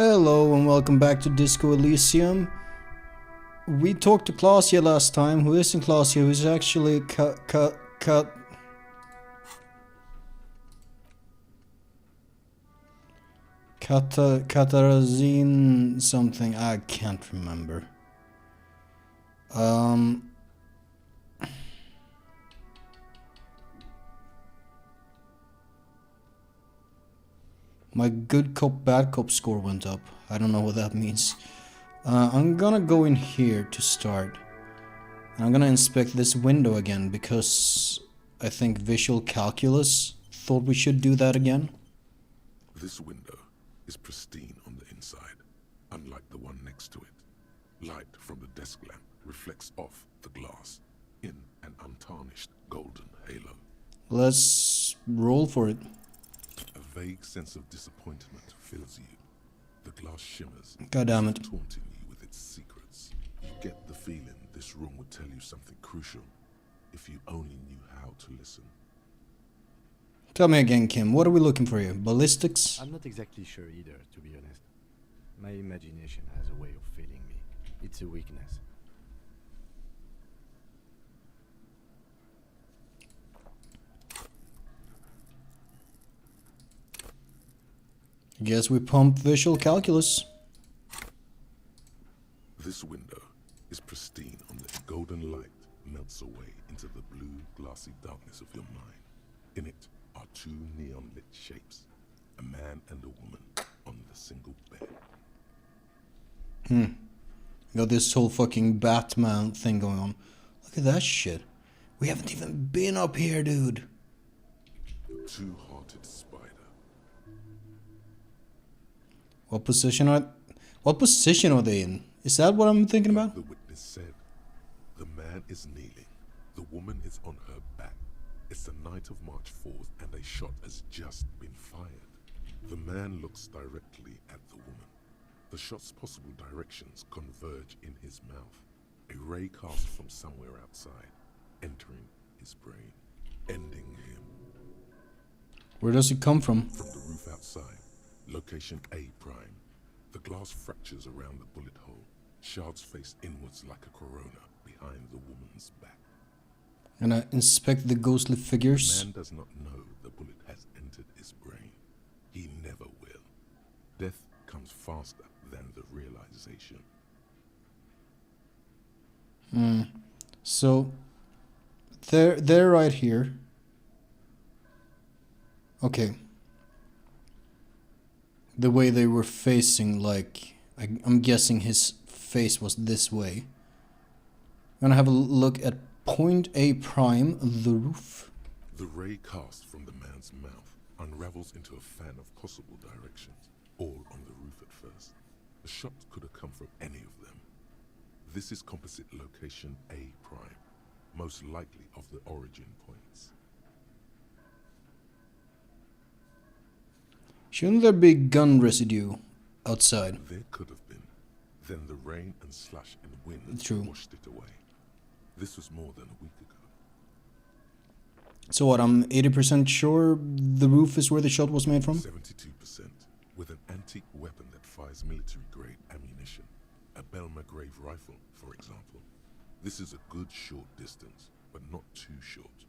Hello and welcome back to Disco Elysium. We talked to Klaasje last time, who isn't Klaasje, who's actually Katarazine something, I can't remember. My good cop, bad cop score went up. I don't know what that means. I'm gonna go in here to start. I'm gonna inspect this window again because I think visual calculus thought we should do that again. This window is pristine on the inside, unlike the one next to it. Light from the desk lamp reflects off the glass in an untarnished golden halo. Let's roll for it. A vague sense of disappointment fills you. The glass shimmers, God damn it. taunting you with its secrets. You get the feeling this room would tell you something crucial if you only knew how to listen. Tell me again, Kim, what are we looking for here? Ballistics? I'm not exactly sure either, to be honest. My imagination has a way of failing me. It's a weakness. Guess we pump visual calculus. This window is pristine on the golden light melts away into the blue, glassy darkness of your mind. In it are two neon-lit shapes, a man and a woman on the single bed. Got this whole fucking Batman thing going on. Look at that shit. We haven't even been up here, dude. The two-hearted spider. What position are they in? Is that what I'm thinking about? The witness said, the man is kneeling, the woman is on her back. It's the night of March 4th and a shot has just been fired. The man looks directly at the woman. The shot's possible directions converge in his mouth. A ray cast from somewhere outside, entering his brain, ending him. Where does it come from? From the roof outside, location A prime. The glass fractures around the bullet hole. Shards face inwards like a corona behind the woman's back. And I inspect the ghostly figures. Man does not know the bullet has entered his brain. He never will. Death comes faster than the realization. So they're right here. Okay. The way they were facing, like I'm guessing his face was this way. I'm gonna have a look at point A prime, the roof. The ray cast from the man's mouth unravels into a fan of possible directions, all on the roof at first. The shot could have come from any of them. This is composite location A prime, most likely of the origin points. Shouldn't there be gun residue outside? There could have been. Then the rain and slush and wind True. washed it away. This was more than a week ago. So what, I'm 80% sure the roof is where the shot was made from? 72%, with an antique weapon that fires military-grade ammunition. A Belma-grave rifle, for example. This is a good short distance, but not too short.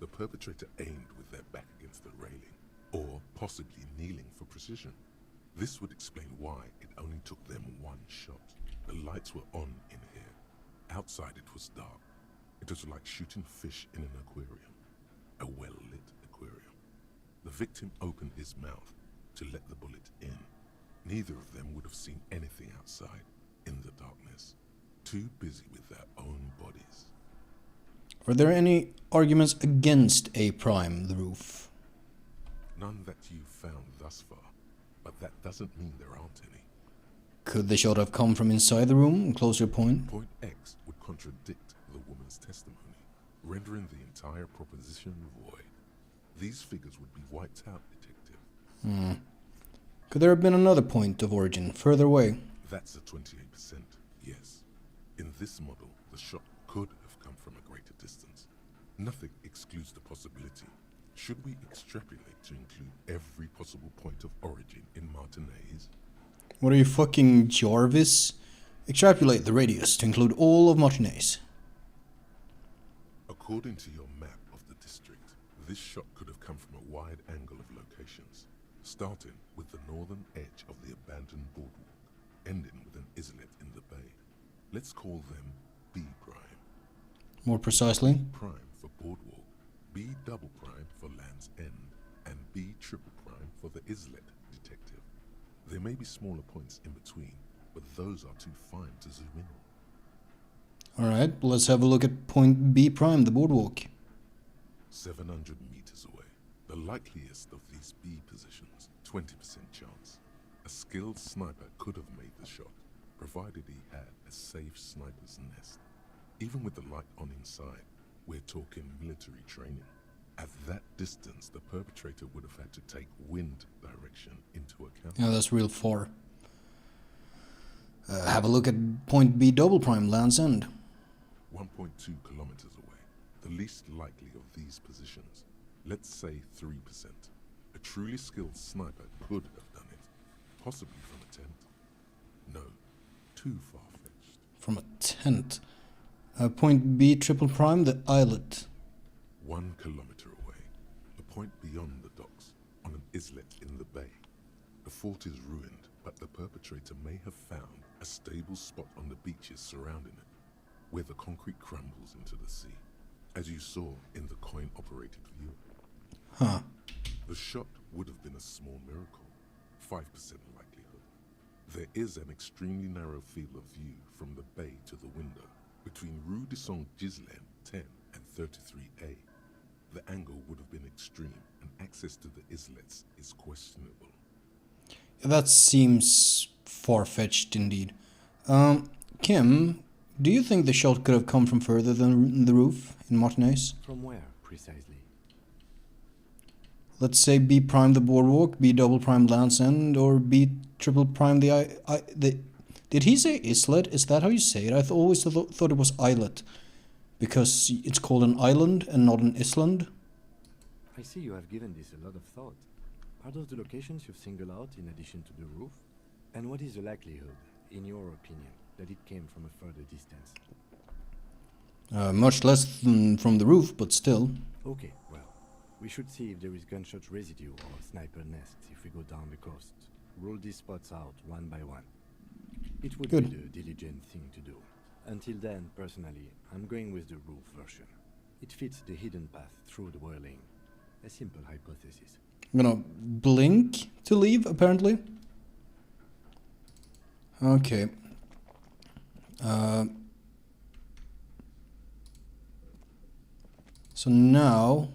The perpetrator aimed with their back against the railing, or possibly kneeling for precision. This would explain why it only took them one shot. The lights were on in here. Outside it was dark. It was like shooting fish in an aquarium. A well-lit aquarium. The victim opened his mouth to let the bullet in. Neither of them would have seen anything outside in the darkness. Too busy with their own bodies. Are there any arguments against A prime, the roof? None that you've found thus far, but that doesn't mean there aren't any. Could the shot have come from inside the room? Closer point. Point X would contradict the woman's testimony, rendering the entire proposition void. These figures would be wiped out, detective. Could there have been another point of origin, further away? That's a 28%, yes. In this model, the shot could have come from a greater distance. Nothing excludes the possibility. Should we extrapolate to include every possible point of origin in Martinez? What are you, fucking Jarvis? Extrapolate the radius to include all of Martinez. According to your map of the district, this shot could have come from a wide angle of locations, starting with the northern edge of the abandoned boardwalk, ending with an islet in the bay. Let's call them B prime. More precisely? B prime for boardwalk, B double prime for Land's End, and B triple prime for the islet detective. There may be smaller points in between, but those are too fine to zoom in on. Alright, let's have a look at point B prime, the boardwalk. 700 meters away. The likeliest of these B positions, 20% chance. A skilled sniper could have made the shot, provided he had a safe sniper's nest. Even with the light on inside, we're talking military training. At that distance, the perpetrator would have had to take wind direction into account. Yeah, that's real far. Have a look at point B double prime, Land's End. 1.2 kilometers away. The least likely of these positions. Let's say 3%. A truly skilled sniper could have done it. Possibly from a tent. No, too far-fetched. From a tent. Point B triple prime, the islet. 1 kilometer away. A point beyond the docks, on an islet in the bay. The fort is ruined, but the perpetrator may have found a stable spot on the beaches surrounding it, where the concrete crumbles into the sea, as you saw in the coin-operated view. Huh. The shot would have been a small miracle, 5% likelihood. There is an extremely narrow field of view from the bay to the window, between Rue de Saint-Ghislain 10 and 33A. The angle would have been extreme, and access to the islets is questionable. That seems far-fetched indeed. Kim, do you think the shot could have come from further than the roof in Martinez? From where, precisely? Let's say B prime the boardwalk, B double prime Land's End, or B triple prime the Did he say islet? Is that how you say it? I always thought it was islet, because it's called an island and not an island. I see you have given this a lot of thought. Are those the locations you've singled out in addition to the roof? And what is the likelihood, in your opinion, that it came from a further distance? Much less than from the roof, but still. Okay, well, we should see if there is gunshot residue or sniper nests if we go down the coast. Rule these spots out one by one. It would Good. be the diligent thing to do. Until then, personally, I'm going with the roof version. It fits the hidden path through the whirling. A simple hypothesis. I'm gonna blink to leave, apparently. Okay. So now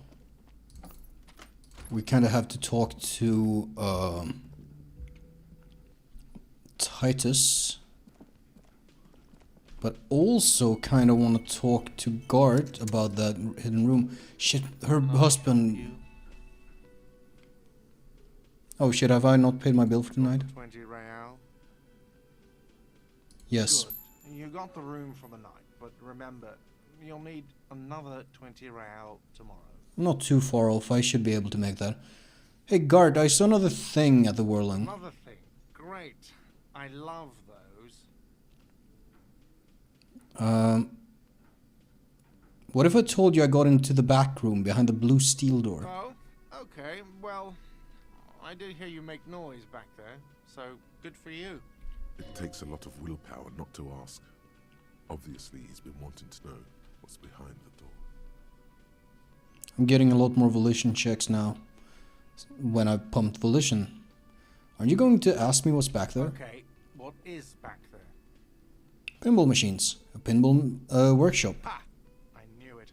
we kind of have to talk to Titus, but also kind of want to talk to Gart about that hidden room. Shit, her husband. Oh shit, have I not paid my bill for tonight? 20 real. Yes. Good. You got the room for the night, but remember, you'll need another 20 real tomorrow. Not too far off, I should be able to make that. Hey Gart, I saw another thing at the whirling. Another thing. Great. I love those. What if I told you I got into the back room behind the blue steel door? Oh, okay. Well, I did hear you make noise back there, so good for you. It takes a lot of willpower not to ask. Obviously, he's been wanting to know what's behind the door. I'm getting a lot more volition checks now. When I pumped volition. Are you going to ask me what's back there? Okay, what is back there? Pinball machines. A pinball workshop. Ha! I knew it.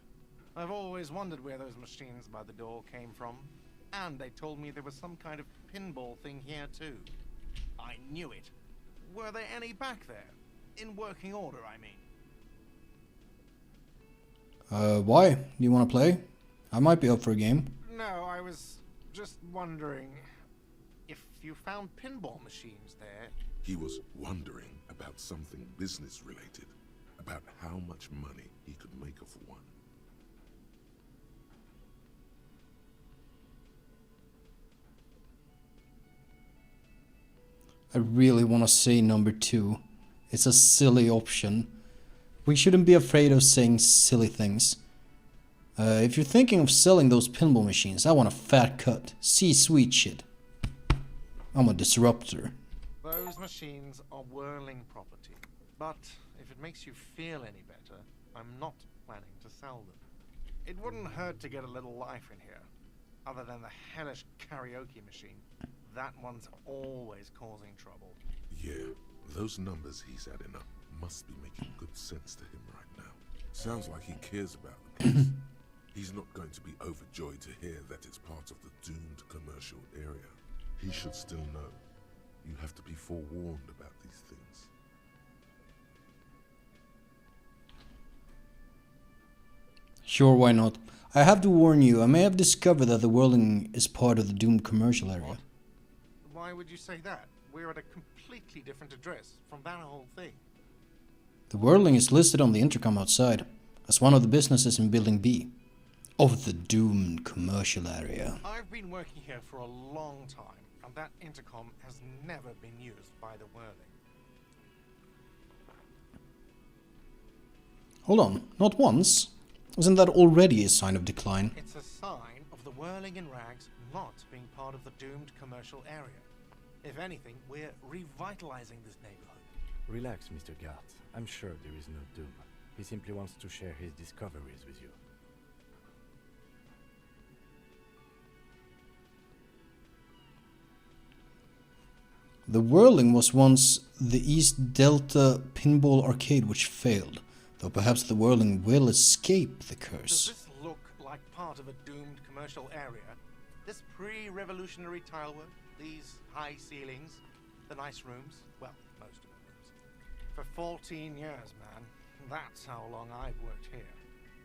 I've always wondered where those machines by the door came from. And they told me there was some kind of pinball thing here too. I knew it. Were there any back there? In working order, I mean. Why? Do you want to play? I might be up for a game. No, I was just wondering if you found pinball machines there. He was wondering about something business related, about how much money he could make off one. I really want to say number 2. It's a silly option. We shouldn't be afraid of saying silly things. If you're thinking of selling those pinball machines, I want a fat cut. See sweet shit. I'm a disruptor. Those machines are whirling property. But if it makes you feel any better, I'm not planning to sell them. It wouldn't hurt to get a little life in here. Other than the hellish karaoke machine. That one's always causing trouble. Yeah, those numbers he's adding up must be making good sense to him right now. Sounds like he cares about the place. He's not going to be overjoyed to hear that it's part of the doomed commercial area. He should still know. You have to be forewarned about these things. Sure, why not? I have to warn you, I may have discovered that the whirling is part of the doomed commercial area. What? Why would you say that? We're at a completely different address from that whole thing. The whirling is listed on the intercom outside as one of the businesses in Building B of the doomed commercial area. I've been working here for a long time, and that intercom has never been used by the whirling. Hold on, not once? Isn't that already a sign of decline? It's a sign of the whirling in rags not being part of the doomed commercial area. If anything, we're revitalizing this neighborhood. Relax, Mr. Gart. I'm sure there is no doom. He simply wants to share his discoveries with you. The whirling was once the East Delta Pinball Arcade which failed, though perhaps the whirling will escape the Does curse. this look like part of a doomed commercial area? This pre-revolutionary tilework, these high ceilings, the nice rooms, well, most of the rooms. For 14 years, man. That's how long I've worked here.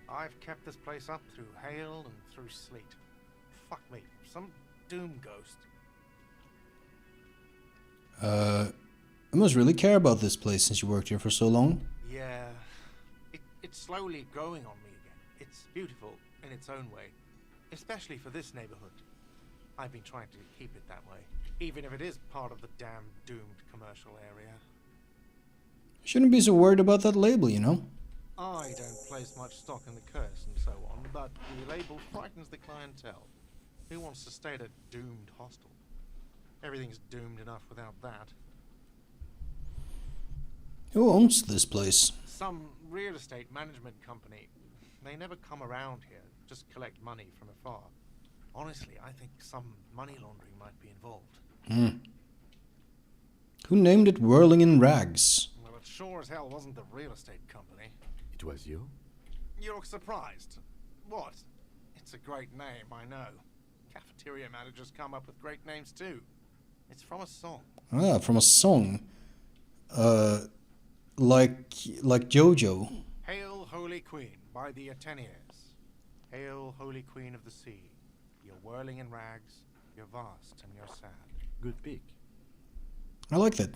I've kept this place up through hail and through sleet. Fuck me, some doom ghost. You must really care about this place since you worked here for so long. Yeah, it's slowly growing on me again. It's beautiful in its own way, especially for this neighborhood. I've been trying to keep it that way, even if it is part of the damn doomed commercial area. Shouldn't be so worried about that label, you know? I don't place much stock in the curse and so on, but the label frightens the clientele. Who wants to stay at a doomed hostel? Everything's doomed enough without that. Who owns this place? Some real estate management company. They never come around here, just collect money from afar. Honestly, I think some money laundering might be involved. Who named it Whirling in Rags? Well, it sure as hell wasn't the real estate company. It was you? You look surprised. What? It's a great name, I know. Cafeteria managers come up with great names too. It's from a song. Ah, from a song. Like JoJo. Hail, Holy Queen, by the Ateneers. Hail, Holy Queen of the Sea. You're whirling in rags, you're vast and you're sad. Good pick. I like that.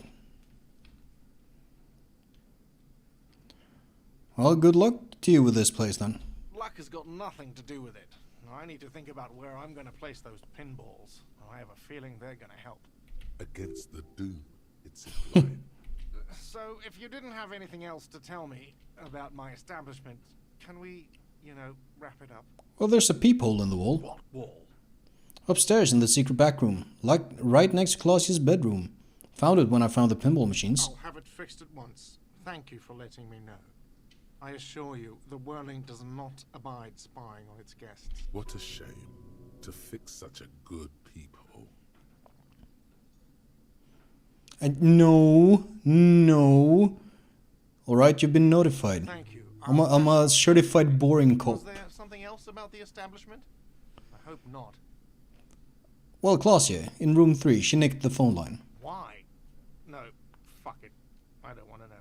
Well, good luck to you with this place then. Luck has got nothing to do with it. I need to think about where I'm going to place those pinballs. I have a feeling they're going to help. Against the doom, it's implied. So, if you didn't have anything else to tell me about my establishment, can we, wrap it up? Well, there's a peephole in the wall. What wall? Upstairs in the secret back room, like right next to Clausia's bedroom. Found it when I found the pinball machines. I'll have it fixed at once. Thank you for letting me know. I assure you, the whirling does not abide spying on its guests. What a shame to fix such a good peephole. And no. Alright, you've been notified. Thank you. I'm a certified boring cop. Was there something else about the establishment? I hope not. Well, Clausia, in room 3, she nicked the phone line. Why? No, fuck it. I don't want to know.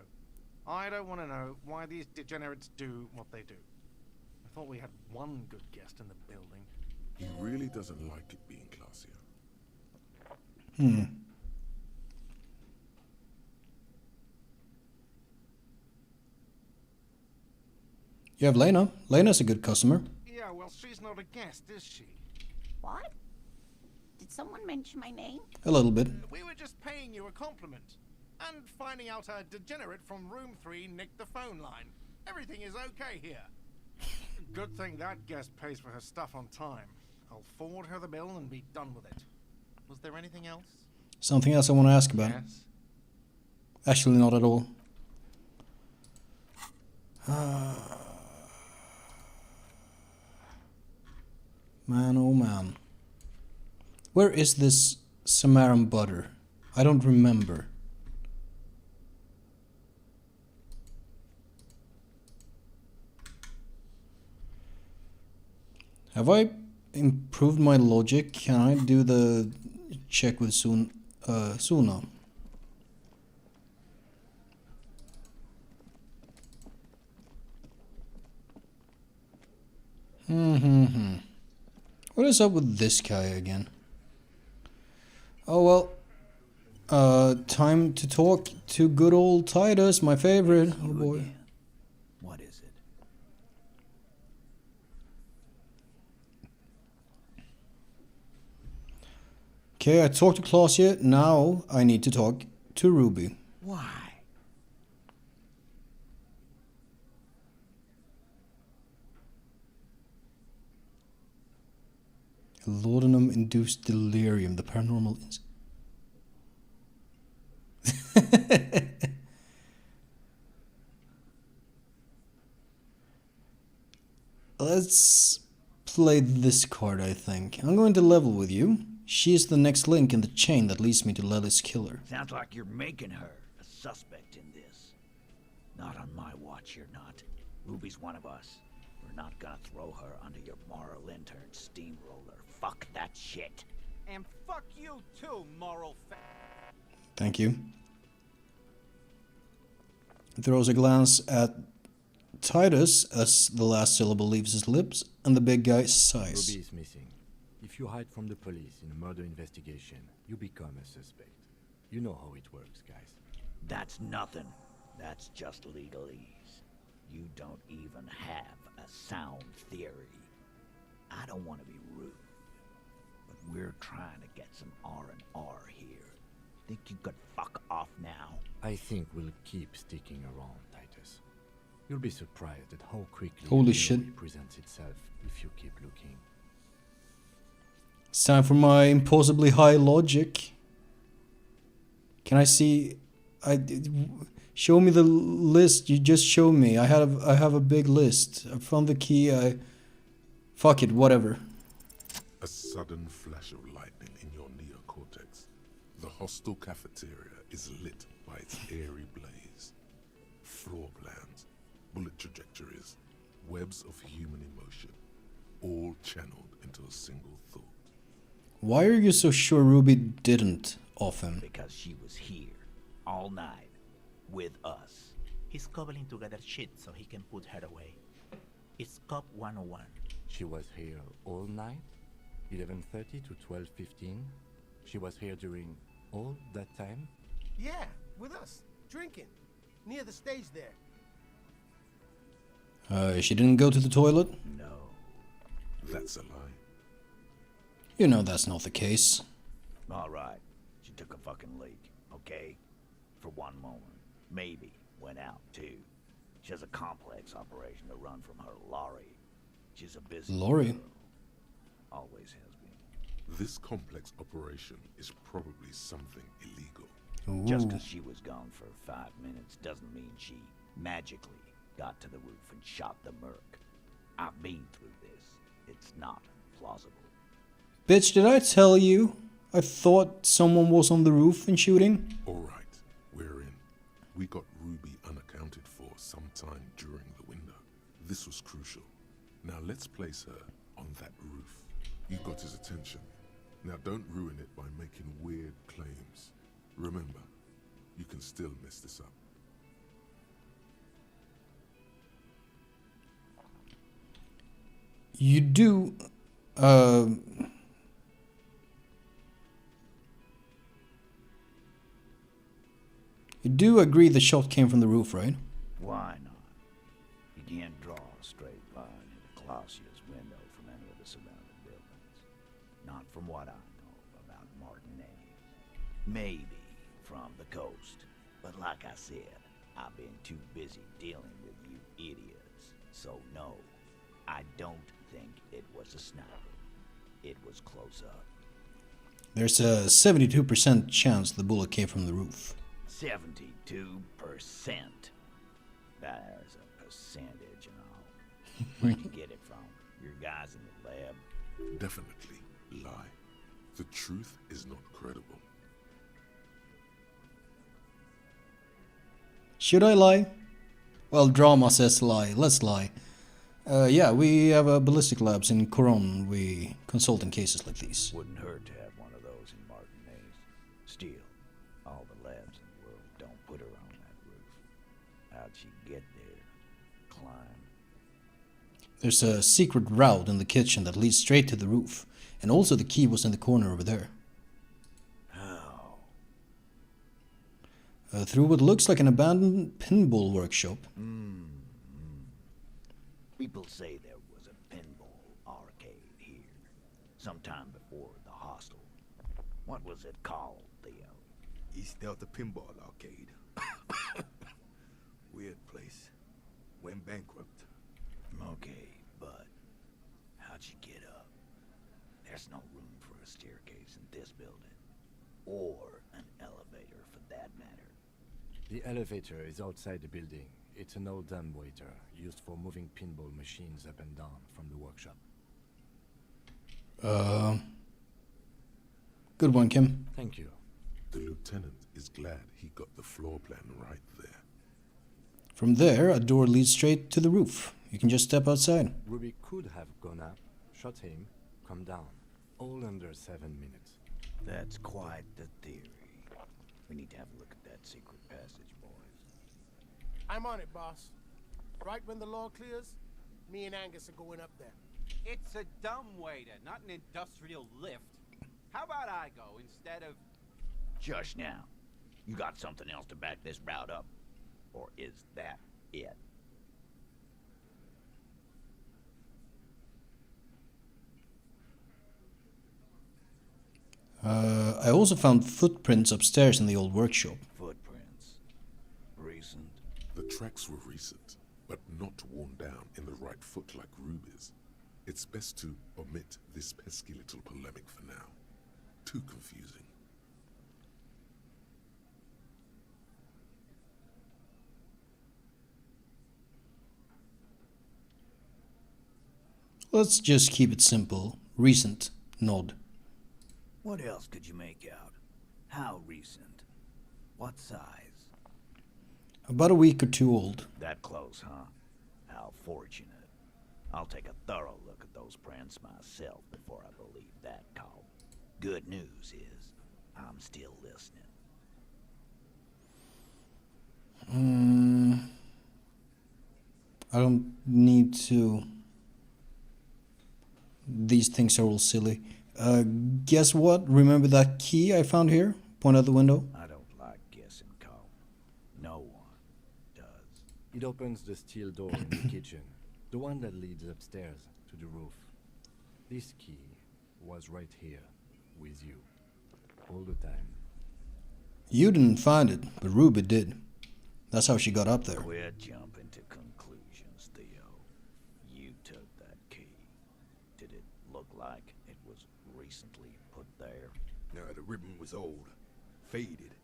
I don't want to know why these degenerates do what they do. I thought we had one good guest in the building. He really doesn't like it being classier. You have Lena. Lena's a good customer. Yeah, well, she's not a guest, is she? What? Did someone mention my name? A little bit. We were just paying you a compliment. And finding out a degenerate from room 3 nicked the phone line. Everything is okay here. Good thing that guest pays for her stuff on time. I'll forward her the bill and be done with it. Was there anything else? Something else I want to ask about. Yes. Actually, not at all. Man, oh man. Where is this Samaran butter? I don't remember. Have I improved my logic? Can I do the check with Suna? What is up with this guy again? Oh well. Time to talk to good old Titus, my favorite. Oh boy. What is it? Okay, I talked to Klaus yet. Now I need to talk to Ruby. Why? Laudanum-induced delirium, the paranormal is. Let's play this card, I think. I'm going to level with you. She is the next link in the chain that leads me to Lely's killer. Sounds like you're making her a suspect in this. Not on my watch, you're not. Ruby's one of us. We're not gonna throw her under your moral intern steamroller. Fuck that shit. And fuck you too, moral Thank you. Throws a glance at Titus as the last syllable leaves his lips, and the big guy sighs. Ruby is missing. If you hide from the police in a murder investigation, you become a suspect. You know how it works, guys. That's nothing. That's just legalese. You don't even have a sound theory. I don't want to be rude, but we're trying to get some R&R here. Think you could fuck off now? I think we'll keep sticking around, Titus. You'll be surprised at how quickly Holy the shit. theory presents itself if you keep looking. It's time for my impossibly high logic. Can I see? Show me the list you just showed me. I have a big list. I found the key. Fuck it, whatever. A sudden flash of lightning in your neocortex. The hostel cafeteria is lit by its airy blaze. Floor plans, bullet trajectories, webs of human emotion, all channeled into a single thought. Why are you so sure Ruby didn't off him? Because she was here, all night, with us. He's cobbling together shit so he can put her away. It's Cop 101. She was here all night, 11:30 to 12:15. She was here during all that time. Yeah, with us, drinking, near the stage there. She didn't go to the toilet? No. That's a lie. You know that's not the case. All right. She took a fucking leak, okay? For one moment. Maybe went out, too. She has a complex operation to run from her lorry. She's a busy Lorry? girl. Always has been. This complex operation is probably something illegal. Just Ooh. because she was gone for 5 minutes doesn't mean she magically got to the roof and shot the merc. I've been through this. It's not plausible. Bitch, did I tell you? I thought someone was on the roof and shooting. Alright, we're in. We got Ruby unaccounted for sometime during the window. This was crucial. Now let's place her on that roof. You got his attention. Now don't ruin it by making weird claims. Remember, you can still mess this up. You do, you do agree the shot came from the roof, right? Why not? You can't draw a straight line into Clausia's window from any of the surrounding buildings. Not from what I know of. Maybe from the coast. But like I said, I've been too busy dealing with you idiots. So no, I don't think it was a sniper. It was close up. There's a 72% chance the bullet came from the roof. 72%. There's a percentage and all. Where'd you get it from? Your guys in the lab? Definitely lie. The truth is not credible. Should I lie? Well, drama says lie. Let's lie. Yeah, we have a ballistic labs in Coron. We consult in cases like these. Wouldn't hurt to have one of those in Martinez. Still, all the labs in the world don't put her on that roof. How'd she get there? Climb. There's a secret route in the kitchen that leads straight to the roof. And also the key was in the corner over there. How? Through what looks like an abandoned pinball workshop. People say there was a pinball arcade here, sometime before the hostel. What was it called, Theo? East Delta Pinball Arcade. Weird place. Went bankrupt. Okay, but how'd you get up? There's no room for a staircase in this building. Or an elevator, for that matter. The elevator is outside the building. It's an old dumbwaiter used for moving pinball machines up and down from the workshop. Good one, Kim. Thank you. The lieutenant is glad he got the floor plan right there. From there, a door leads straight to the roof. You can just step outside. Ruby could have gone up, shot him, come down. All under 7 minutes. That's quite the theory. We need to have a look at that secret passage, boys. I'm on it, boss. Right when the law clears, me and Angus are going up there. It's a dumbwaiter, not an industrial lift. How about I go instead of... Just now. You got something else to back this route up? Or is that it? I also found footprints upstairs in the old workshop. Footprints. Recent. The tracks were recent, but not worn down in the right foot like Ruby's. It's best to omit this pesky little polemic for now. Too confusing. Let's just keep it simple. Recent. Nod. What else could you make out? How recent? What size? About a week or two old. That close, huh? How fortunate. I'll take a thorough look at those prints myself before I believe that call. Good news is, I'm still listening. I don't need to... These things are all silly. Guess what? Remember that key I found here? Point out the window. I don't like guessing, Cole. No one does. It opens the steel door in the kitchen, the one that leads upstairs to the roof. This key was right here, with you, all the time. You didn't find it, but Ruby did. That's how she got up there. Quit jumping to conclusions, Theo. You took that key. Did it look like it was recently put there? No, the ribbon was old. Faded.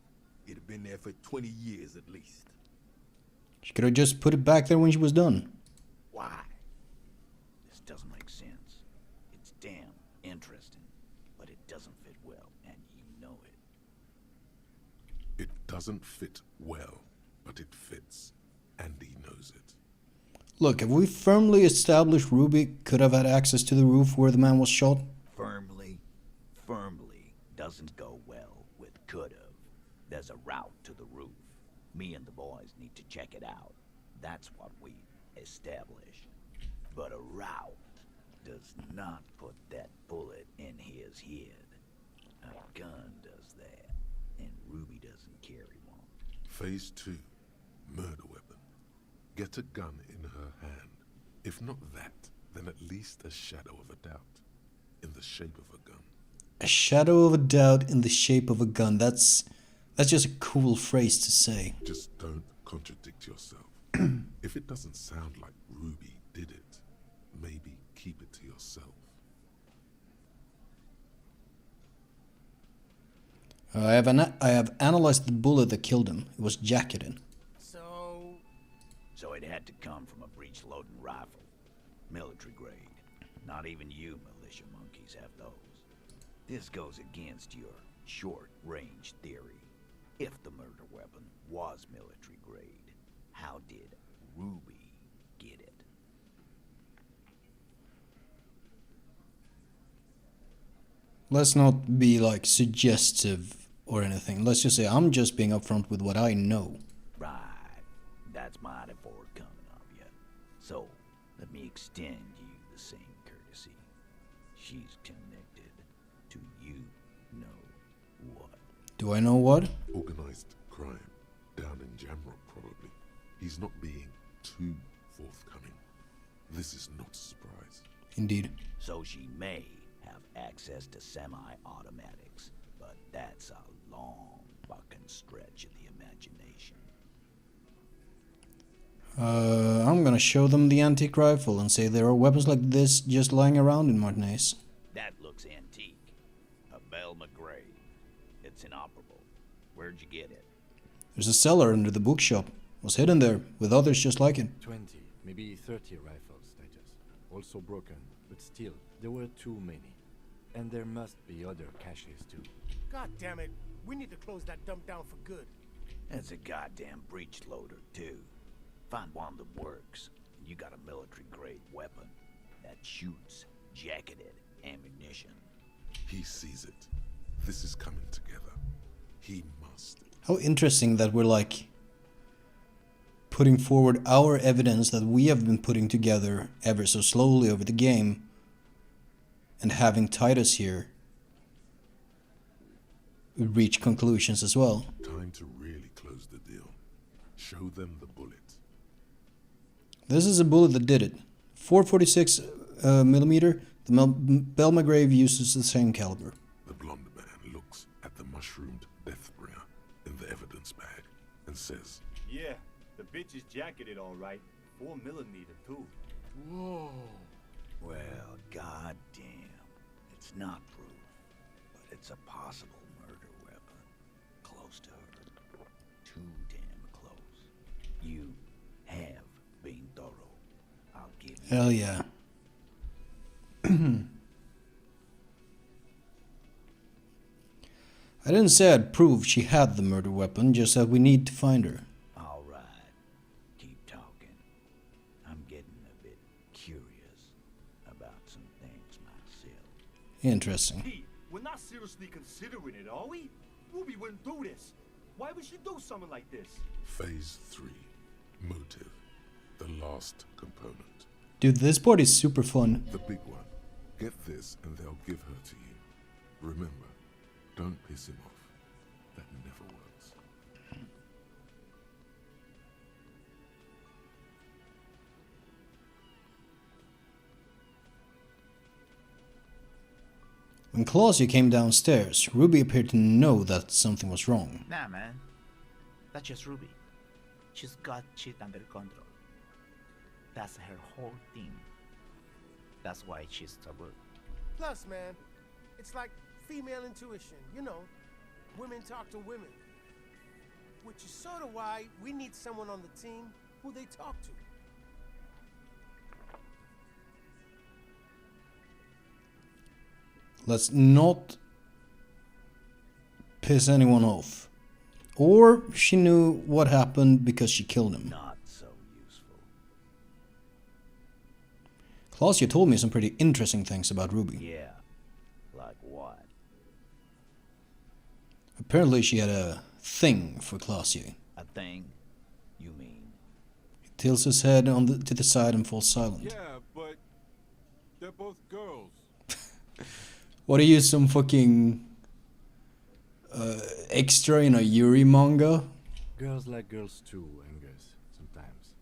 It had been there for 20 years at least. She could have just put it back there when she was done. Why? This doesn't make sense. It's damn interesting, but it doesn't fit well, and you know it. It doesn't fit well, but it fits, and he knows it. Look, have we firmly established Ruby could have had access to the roof where the man was shot? Firmly doesn't go well with could've. There's a route to the roof. Me and the boys need to check it out. That's what we established. But a route does not put that bullet in his head. A gun does that, and Ruby doesn't carry one. Phase 2, murder weapon. Get a gun in her hand. If not that, then at least a shadow of a doubt, in the shape of a gun. A shadow of a doubt in the shape of a gun. That's just a cool phrase to say. Just don't contradict yourself. If it doesn't sound like Ruby did it, maybe keep it to yourself. I have analyzed the bullet that killed him. It was jacketed. So it had to come from a breech-loading rifle. Military grade. Not even you militia monkeys have those. This goes against your short-range theory. If the murder weapon was military grade, how did Ruby get it? Let's not be like suggestive or anything. Let's just say I'm just being upfront with what I know. Right. That's mighty forthcoming of you. So, let me extend you the same courtesy. She's connected to you know what. Do I know what? Organized crime. Down in Jamrock, probably. He's not being too forthcoming. This is not a surprise. Indeed. So she may have access to semi-automatics, but that's a long fucking stretch of the imagination. I'm gonna show them the antique rifle and say there are weapons like this just lying around in Martinez. That looks antique. A Belle McGray. It's inoperable. Where'd you get it? There's a cellar under the bookshop. Was hidden there, with others just like it. 20, maybe 30 rifles, Titus. Also broken, but still, there were too many. And there must be other caches too. God damn it. We need to close that dump down for good. That's a goddamn breech loader, too. Find one that works, and you got a military-grade weapon that shoots jacketed ammunition. He sees it. This is coming together. He must. How interesting that we're like putting forward our evidence that we have been putting together ever so slowly over the game, and having Titus here reach conclusions as well. Time to really close the deal. Show them the bullet. This is a bullet that did it. 446 millimeter. The Belle McGrave uses the same caliber. The blonde man looks at the mushroomed deathbringer in the evidence bag and says, "Yeah, the bitch is jacketed all right. 4mm too." Whoa. Well, goddamn. It's not proof, but it's a possible murder weapon. Close to her. Too damn close. You have been thorough. I'll give you. Hell yeah. I didn't say I'd prove she had the murder weapon, just that we need to find her. All right. Keep talking. I'm getting a bit curious about some things myself. Interesting. Pete, we're not seriously considering it, are we? Ruby wouldn't do this. Why would she do something like this? Phase 3. Motive. The last component. Dude, this part is super fun. The big one. Get this and they'll give her to you. Remember, don't piss him off. That never works. When Clausia came downstairs, Ruby appeared to know that something was wrong. Nah, man. That's just Ruby. She's got shit under control. That's her whole thing. That's why she's taboo. Plus, man, it's like female intuition. You know, women talk to women. Which is sort of why we need someone on the team who they talk to. Let's not piss anyone off. Or she knew what happened because she killed him. Not so useful. Clausia told me some pretty interesting things about Ruby. Yeah. Like what? Apparently she had a thing for Clausia. A thing? You mean? He tilts his head to the side and falls silent. Yeah, but they're both girls. What are you, some fucking extra in a Yuri manga? Girls like girls too, Angus, sometimes.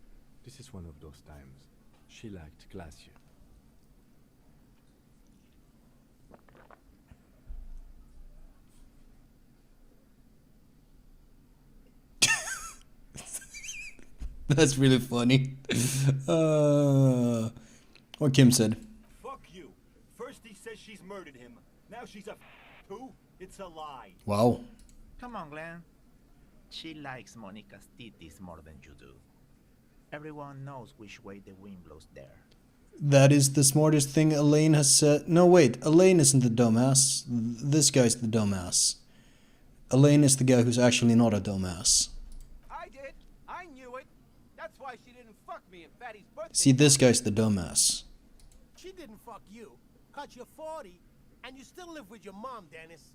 This is one of those times. She liked Glacier. That's really funny. What Kim said. Fuck you. First he says she's murdered him. Now she's a who? It's a lie. Wow. Come on, Glenn. She likes Monica's titties more than you do. Everyone knows which way the wind blows there. That is the smartest thing Elaine has said. No, wait. Elaine isn't the dumbass. This guy's the dumbass. Elaine is the guy who's actually not a dumbass. I did. I knew it. That's why she didn't fuck me at Fatty's birthday. See, this guy's the dumbass. She didn't fuck you, 'cause you're 40, and you still live with your mom, Dennis.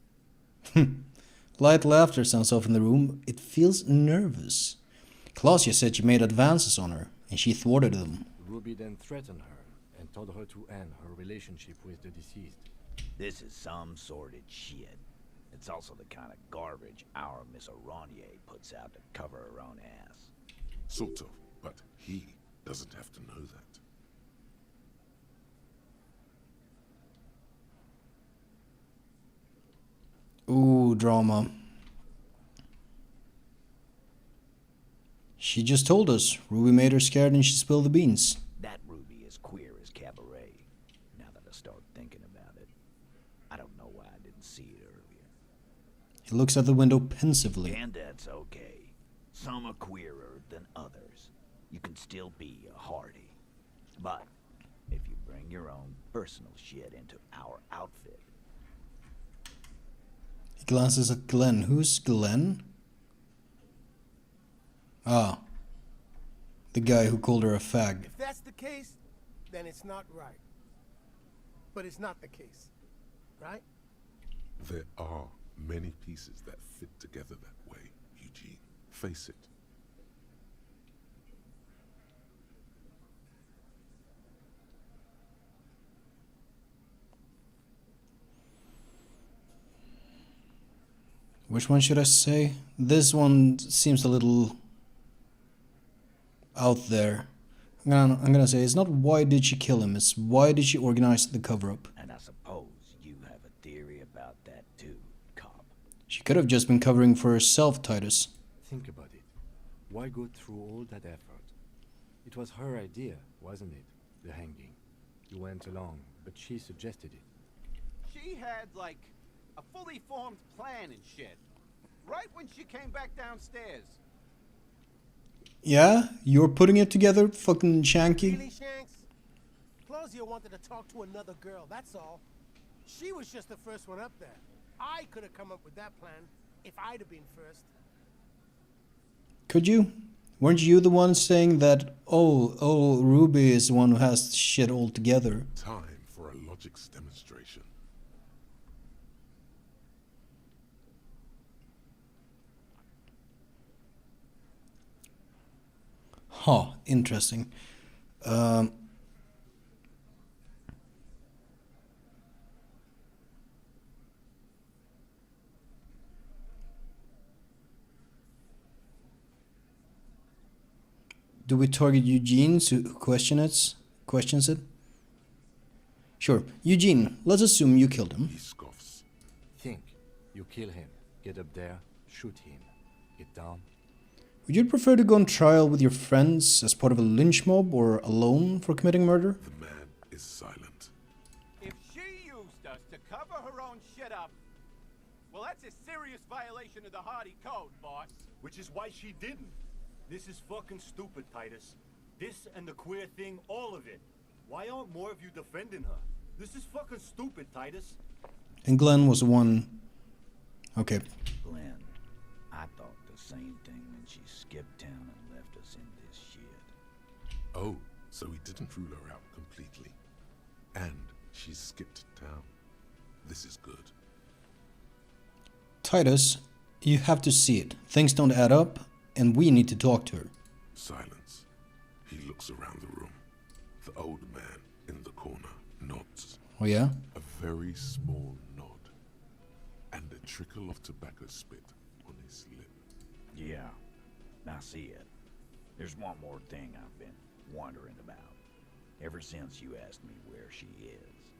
Light laughter sounds off in the room. It feels nervous. Klausja said she made advances on her, and she thwarted them. Ruby then threatened her and told her to end her relationship with the deceased. This is some sordid shit. It's also the kind of garbage our Miss Aronier puts out to cover her own ass. Sort of, but he doesn't have to know that. Ooh, drama. She just told us. Ruby made her scared and she spilled the beans. That Ruby is queer as cabaret. Now that I start thinking about it, I don't know why I didn't see it earlier. He looks at the window pensively. And that's okay. Some are queerer than others. You can still be a hardy. But if you bring your own personal shit into our outfit. He glances at Glenn. Who's Glenn? Ah. The guy who called her a fag. If that's the case, then it's not right. But it's not the case, right? There are many pieces that fit together that way, Eugene. Face it. Which one should I say? This one seems a little out there. I'm gonna say it's not why did she kill him, it's why did she organize the cover-up. And I suppose you have a theory about that too, cop. She could have just been covering for herself, Titus. Think about it. Why go through all that effort? It was her idea, wasn't it? The hanging. You went along, but she suggested it. She had, like, a fully formed plan and shit. Right when she came back downstairs. Yeah? You're putting it together, fucking Shanky? Really, Shanks? Klausja wanted to talk to another girl, that's all. She was just the first one up there. I could have come up with that plan if I'd have been first. Could you? Weren't you the one saying that, oh, Ruby is the one who has shit all together? Time for a logics demonstration. Huh, interesting. Do we target Eugene who questions it? Sure. Eugene, let's assume you killed him. He scoffs. Think. You kill him. Get up there. Shoot him. Get down. Would you prefer to go on trial with your friends as part of a lynch mob or alone for committing murder? The man is silent. If she used us to cover her own shit up, well, that's a serious violation of the Hardy Code, boss. Which is why she didn't. This is fucking stupid, Titus. This and the queer thing, all of it. Why aren't more of you defending her? This is fucking stupid, Titus. And Glenn was the one... Okay. Glenn, I thought the same thing when she skipped town and left us in this shit. Oh, so he didn't rule her out completely. And she's skipped town. This is good. Titus, you have to see it. Things don't add up, and we need to talk to her. Silence. He looks around the room. The old man in the corner nods. Oh yeah? A very small nod. And a trickle of tobacco spit on his lip. Yeah, I see it. There's one more thing I've been wondering about. Ever since you asked me where she is.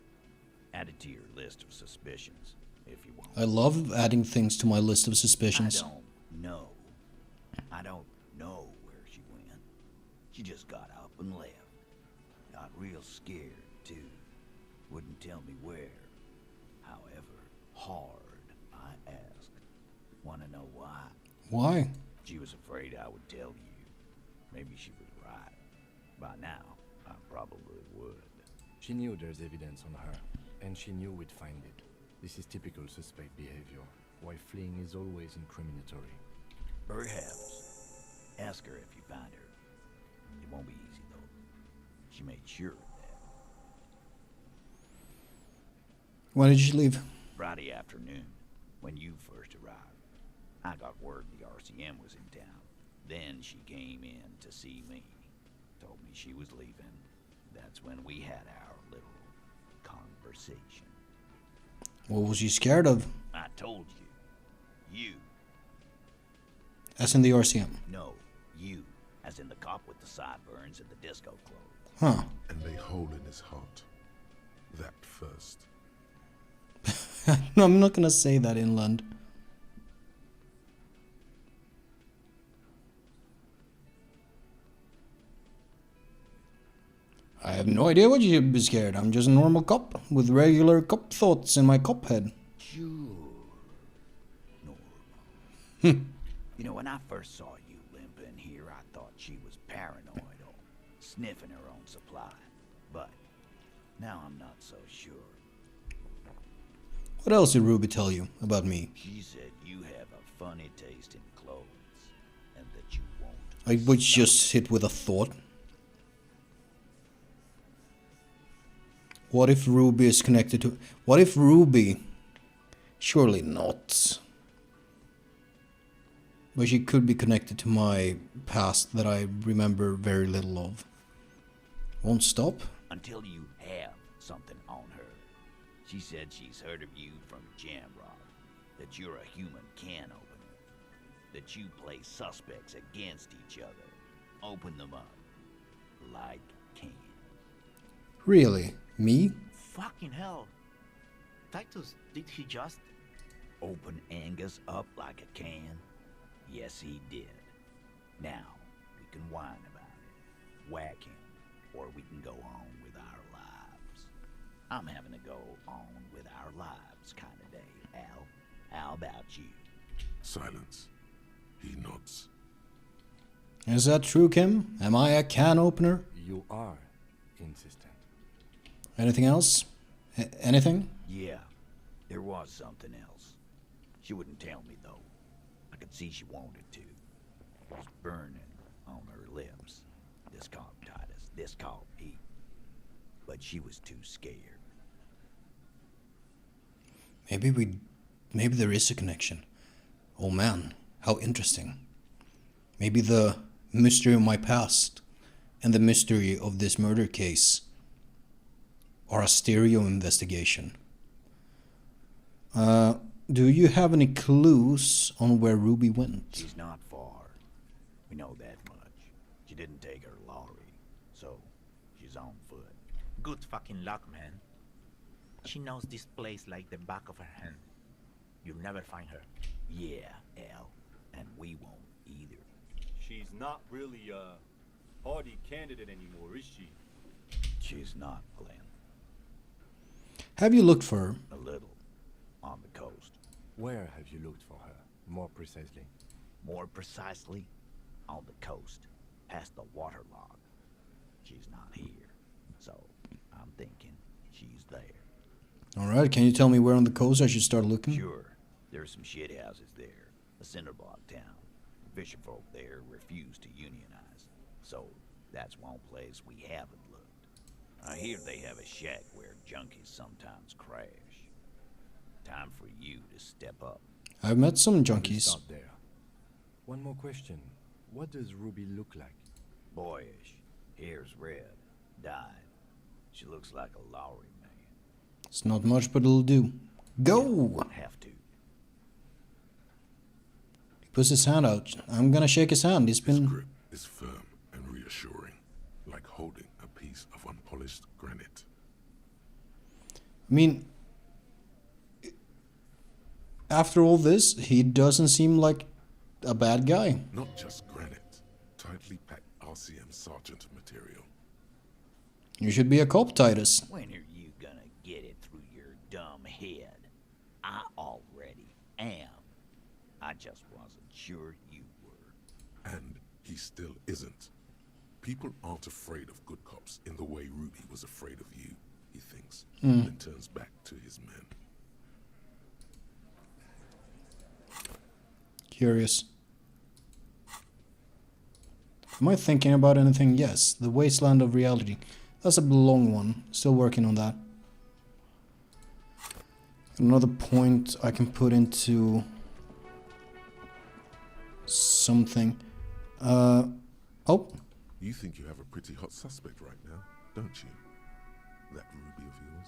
Add it to your list of suspicions, if you want. I love adding things to my list of suspicions. I don't know where she went. She just got up and left. Got real scared, too. Wouldn't tell me where. However, hard, I asked. Wanna know why? Why? She was afraid I would tell you. Maybe she was right. By now, I probably would. She knew there's evidence on her, and she knew we'd find it. This is typical suspect behavior, why fleeing is always incriminatory. Perhaps. Ask her if you find her. It won't be easy, though. She made sure of that. When did she leave? Friday afternoon, when you first arrived. I got word the RCM was in town. Then she came in to see me. Told me she was leaving. That's when we had our little conversation. What was she scared of? I told you. You. As in the RCM? No, you. As in the cop with the sideburns and the disco clothes. Huh. And a hole in his heart. That first. No, I'm not gonna say that inland. I have no idea what you should be scared. I'm just a normal cop with regular cop thoughts in my cop head. Sure. Normal. You know, when I first saw you limping here, I thought she was paranoid or sniffing her own supply. But now I'm not so sure. What else did Ruby tell you about me? She said you have a funny taste in clothes, and that you won't. I was just hit with a thought. What if Ruby is connected to... What if Ruby... Surely not. But she could be connected to my past that I remember very little of. Won't stop? Until you have something on her. She said she's heard of you from Jamrock. That you're a human can opener. That you play suspects against each other. Open them up. Like cans. Really? Me? Fucking hell. Titus, did he just... Open Angus up like a can? Yes, he did. Now, we can whine about it. Whack him. Or we can go on with our lives. I'm having to go on with our lives kind of day, Al. How about you? Silence. He nods. Is that true, Kim? Am I a can opener? You are insistent. Anything else? Anything? Yeah, there was something else. She wouldn't tell me, though. I could see she wanted to. It was burning on her lips. This called Titus. This called Pete. But she was too scared. Maybe there is a connection. Oh man, how interesting. Maybe the mystery of my past and the mystery of this murder case are a stereo investigation. Do you have any clues on where Ruby went? She's not far. We know that much. She didn't take her lorry, so she's on foot. Good fucking luck, man. She knows this place like the back of her hand. You'll never find her. Yeah, Al. And we won't either. She's not really a party candidate anymore, is she? She's not, Glenn. Have you looked for her? A little. On the coast. Where have you looked for her, more precisely? More precisely, on the coast, past the waterlog. She's not here, so I'm thinking she's there. Alright, can you tell me where on the coast I should start looking? Sure. There's some shit houses there. A cinder block town. Fisherfolk there refuse to unionize. So, that's one place we haven't looked. I hear they have a shack where junkies sometimes crash. Time for you to step up. I've met some We'll junkies. start there. One more question. What does Ruby look like? Boyish. Hair's red. Dyed. She looks like a Lowry man. It's not much, but it'll do. Go! Have to. He puts his hand out. I'm gonna shake his hand. He's His been... grip is firm and reassuring, like holding a piece of unpolished granite. I mean... After all this, he doesn't seem like a bad guy. Not just granite. Tightly packed RCM sergeant material. You should be a cop, Titus. When are you gonna get it through your dumb head? I already am. I just wasn't sure you were. And he still isn't. People aren't afraid of good cops in the way Ruby was afraid of you, he thinks, then turns back to his men. Curious. Am I thinking about anything? Yes. The Wasteland of Reality. That's a long one. Still working on that. Another point I can put into something. Oh. You think you have a pretty hot suspect right now, don't you? That Ruby of yours.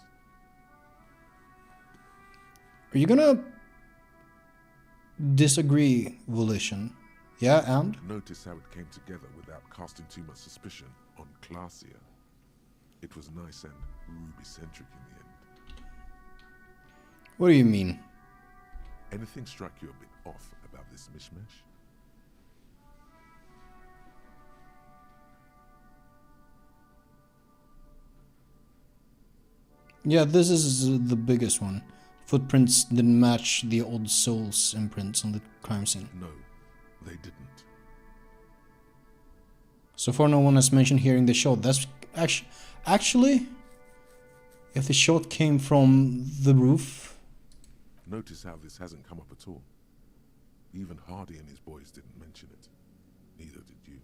Are you gonna disagree, Volition? Yeah, and? Notice how it came together without casting too much suspicion on Clasia. It was nice and Ruby-centric in the end. What do you mean? Anything struck you a bit off about this mishmash? Yeah, this is the biggest one. Footprints didn't match the old Soul's imprints on the crime scene. No, they didn't. So far no one has mentioned hearing the shot. That's actually, if the shot came from the roof... Notice how this hasn't come up at all. Even Hardy and his boys didn't mention it. Neither did you.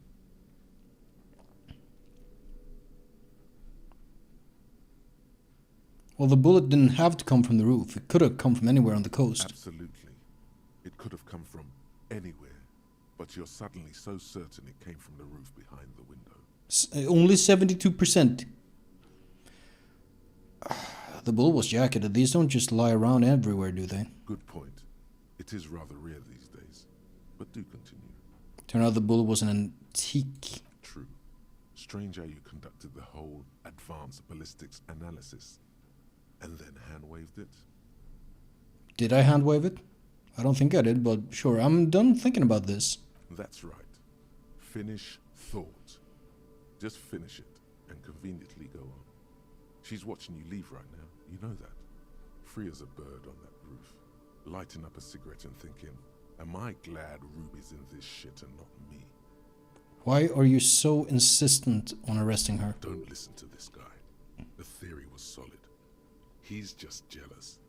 Well, the bullet didn't have to come from the roof. It could have come from anywhere on the coast. Absolutely. It could have come from anywhere. But you're suddenly so certain it came from the roof behind the window. Only 72%. The bullet was jacketed. These don't just lie around everywhere, do they? Good point. It is rather rare these days. But do continue. Turned out the bullet was an antique. True. Strange how you conducted the whole advanced ballistics analysis. And then hand-waved it? Did I hand-wave it? I don't think I did, but sure, I'm done thinking about this. That's right. Finish thought. Just finish it and conveniently go on. She's watching you leave right now. You know that. Free as a bird on that roof. Lighting up a cigarette and thinking, am I glad Ruby's in this shit and not me? Why are you so insistent on arresting her? Don't listen to this guy. The theory was solid. He's just jealous.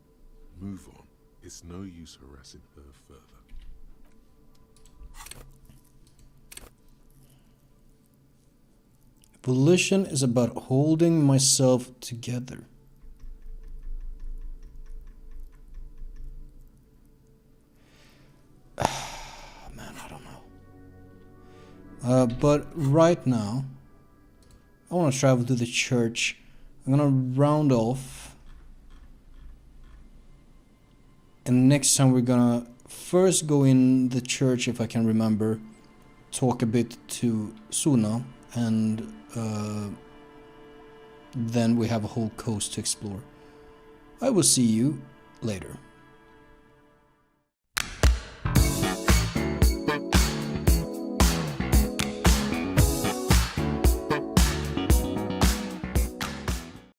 Move on. It's no use harassing her further. Volition is about holding myself together. Man, I don't know. But right now, I want to travel to the church. I'm gonna round off. And next time we're gonna first go in the church, if I can remember, talk a bit to Suna, and then we have a whole coast to explore. I will see you later.